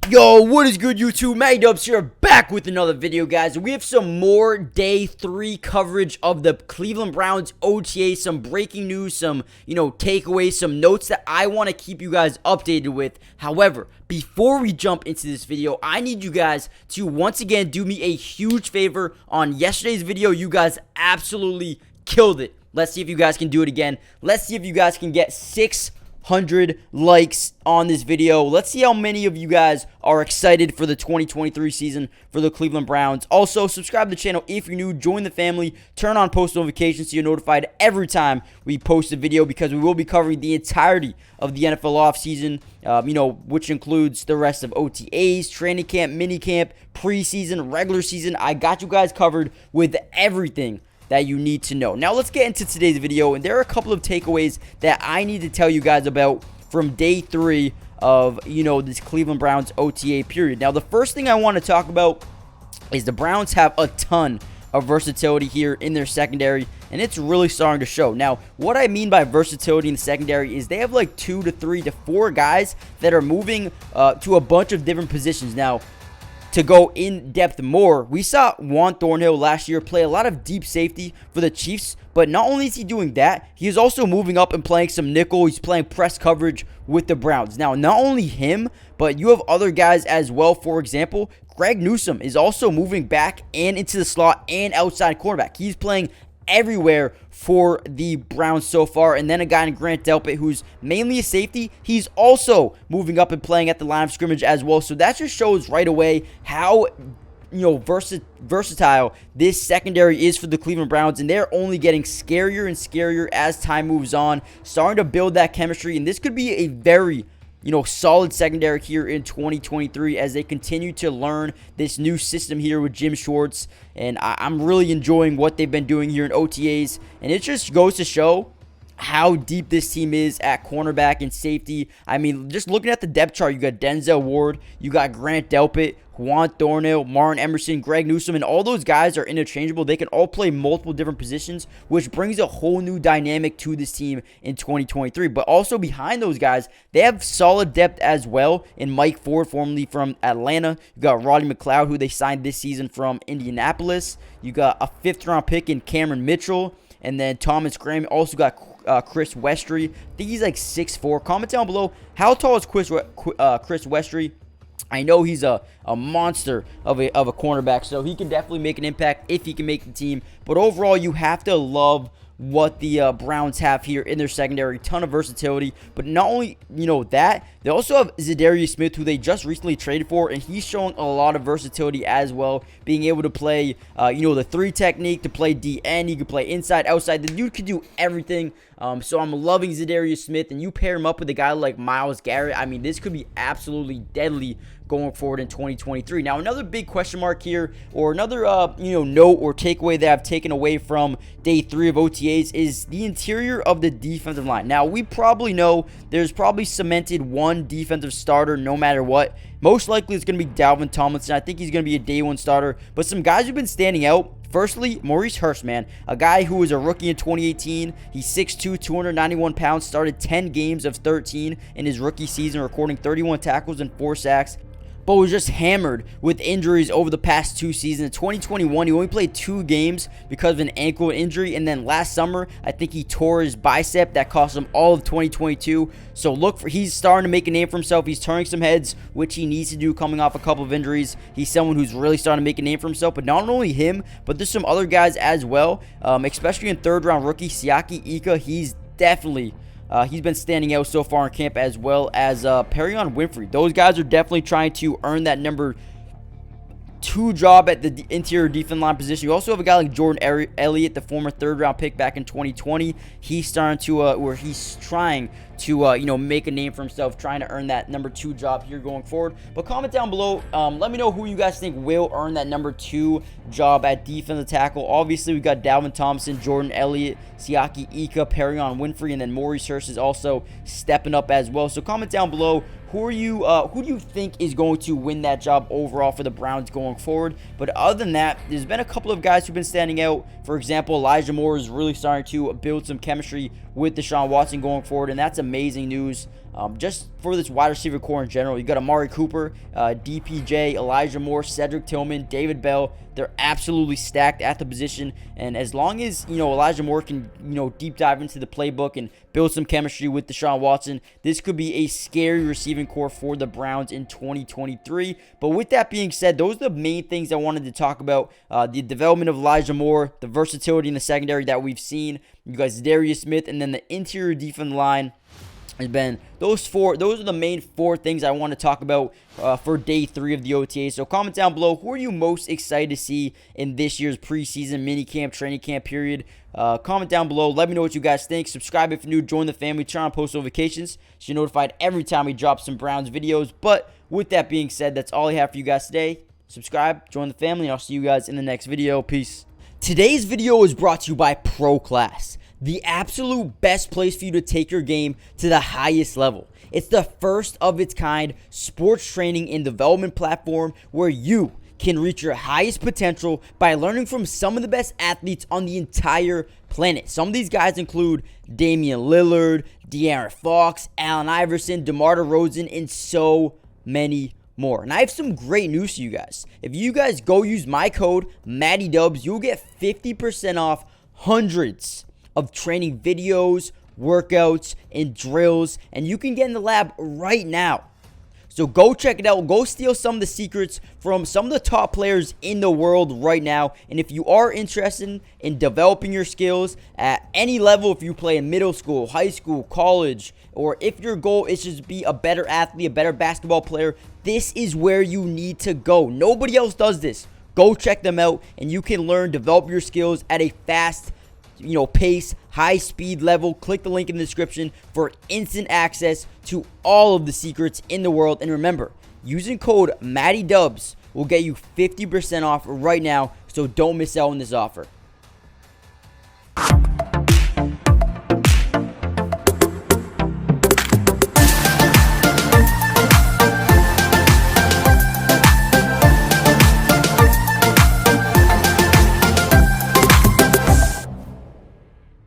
Yo, what is good, YouTube? Matty Dubs here, back with another video, guys. We have some more day 3 coverage of the Cleveland Browns OTA, some breaking news, some, takeaways, some notes that I want to keep you guys updated with. However, before we jump into this video, I need you guys to once again do me a huge favor. On yesterday's video, you guys absolutely killed it. Let's see if you guys can do it again. Let's see if you guys can get 600 likes on this video. Let's see how many of you guys are excited for the 2023 season for the Cleveland Browns. Also, subscribe to the channel if you're new. Join the family. Turn on post notifications so you're notified every time we post a video, because we will be covering the entirety of the NFL offseason, which includes the rest of OTAs, training camp, mini camp, preseason, regular season. I got you guys covered with everything that you need to know. Now let's get into today's video, and there are a couple of takeaways that I need to tell you guys about from day 3 of this Cleveland Browns OTA period. Now the first thing I want to talk about is the Browns have a ton of versatility here in their secondary, and it's really starting to show. Now what I mean by versatility in the secondary is they have like 2 to 3 to 4 guys that are moving to a bunch of different positions. Now, to go in depth more, we saw Juan Thornhill last year play a lot of deep safety for the Chiefs, but not only is he doing that, he is also moving up and playing some nickel. He's playing press coverage with the Browns. Now, not only him, but you have other guys as well. For example, Greg Newsome is also moving back and into the slot and outside cornerback. He's playing everywhere for the Browns so far. And then a guy in Grant Delpit, who's mainly a safety, he's also moving up and playing at the line of scrimmage as well. So that just shows right away how versatile this secondary is for the Cleveland Browns, and they're only getting scarier and scarier as time moves on, starting to build that chemistry. And this could be a very solid secondary here in 2023 as they continue to learn this new system here with Jim Schwartz. And I'm really enjoying what they've been doing here in OTAs. And it just goes to show how deep this team is at cornerback and safety. I mean, just looking at the depth chart, you got Denzel Ward, you got Grant Delpit, Juan Thornhill, Martin Emerson, Greg Newsome, and all those guys are interchangeable. They can all play multiple different positions, which brings a whole new dynamic to this team in 2023. But also behind those guys, they have solid depth as well in Mike Ford, formerly from Atlanta. You got Roddy McLeod, who they signed this season from Indianapolis. You got a 5th-round pick in Cameron Mitchell. And then Thomas Graham. Also got Chris Westry. I think he's like 6'4". Comment down below, how tall is Chris Westry? I know he's a monster of a cornerback, so he can definitely make an impact if he can make the team. But overall, you have to love what the Browns have here in their secondary. Ton of versatility. But not only that, they also have Zadarius Smith, who they just recently traded for, and he's showing a lot of versatility as well, being able to play the 3 technique, to play DN. He can play inside, outside. The dude can do everything. So I'm loving Zadarius Smith, and you pair him up with a guy like Myles Garrett. I mean, this could be absolutely deadly going forward in 2023. Now, another big question mark here, or another note or takeaway that I've taken away from day 3 of OTAs, is the interior of the defensive line. Now, we probably know there's probably cemented one defensive starter no matter what. Most likely it's going to be Dalvin Tomlinson. I think he's going to be a day 1 starter. But some guys who've been standing out, firstly, Maurice Hurst, man. A guy who was a rookie in 2018. He's 6'2", 291 pounds, started 10 games of 13 in his rookie season, recording 31 tackles and 4 sacks. But was just hammered with injuries over the past 2 seasons. In 2021, he only played 2 games because of an ankle injury. And then last summer, I think he tore his bicep. That cost him all of 2022. So he's starting to make a name for himself. He's turning some heads, which he needs to do coming off a couple of injuries. He's someone who's really starting to make a name for himself. But not only him, but there's some other guys as well, especially in 3rd-round rookie Siaki Ika. He's definitely he's been standing out so far in camp, as well as Perion Winfrey. Those guys are definitely trying to earn that number 2 job at the interior defense line position. You also have a guy like Jordan Elliott, the former 3rd-round pick back in 2020. He's starting to, he's trying to, make a name for himself, trying to earn that number 2 job here going forward. But comment down below. Let me know who you guys think will earn that number 2 job at defensive tackle. Obviously, we got Dalvin Thompson, Jordan Elliott, Siaki Ika, Perion Winfrey, and then Maurice Hurst is also stepping up as well. So comment down below. Who do you think is going to win that job overall for the Browns going forward? But other than that, there's been a couple of guys who've been standing out. For example, Elijah Moore is really starting to build some chemistry with Deshaun Watson going forward, and that's amazing news. Just for this wide receiver core in general, you got Amari Cooper, DPJ, Elijah Moore, Cedric Tillman, David Bell. They're absolutely stacked at the position, and as long as Elijah Moore can deep dive into the playbook and build some chemistry with Deshaun Watson, this could be a scary receiving core for the Browns in 2023. But with that being said, those are the main things I wanted to talk about. The development of Elijah Moore, the versatility in the secondary that we've seen. You guys, Darius Smith, and then the interior defensive line has been those are the main 4 things I want to talk about for day 3 of the OTA. So comment down below, who are you most excited to see in this year's preseason minicamp, training camp period? Comment down below, let me know what you guys think. Subscribe if you're new, join the family, turn on post notifications so you're notified every time we drop some Browns videos. But with that being said, that's all I have for you guys today. Subscribe, join the family, and I'll see you guys in the next video. Peace. Today's video is brought to you by Pro Class, the absolute best place for you to take your game to the highest level. It's the first of its kind sports training and development platform where you can reach your highest potential by learning from some of the best athletes on the entire planet. Some of these guys include Damian Lillard, De'Aaron Fox, Allen Iverson, DeMar DeRozan, and so many more. And I have some great news for you guys. If you guys go use my code MattyDubs, you'll get 50% off hundreds of training videos, workouts, and drills, and you can get in the lab right now. So go check it out. Go steal some of the secrets from some of the top players in the world right now. And if you are interested in developing your skills at any level, if you play in middle school, high school, college, or if your goal is just to be a better athlete, a better basketball player, this is where you need to go. Nobody else does this. Go check them out, and you can learn, develop your skills at a fast pace, high speed level. Click the link in the description for instant access to all of the secrets in the world. And remember, using code MattyDubs will get you 50% off right now, so don't miss out on this offer.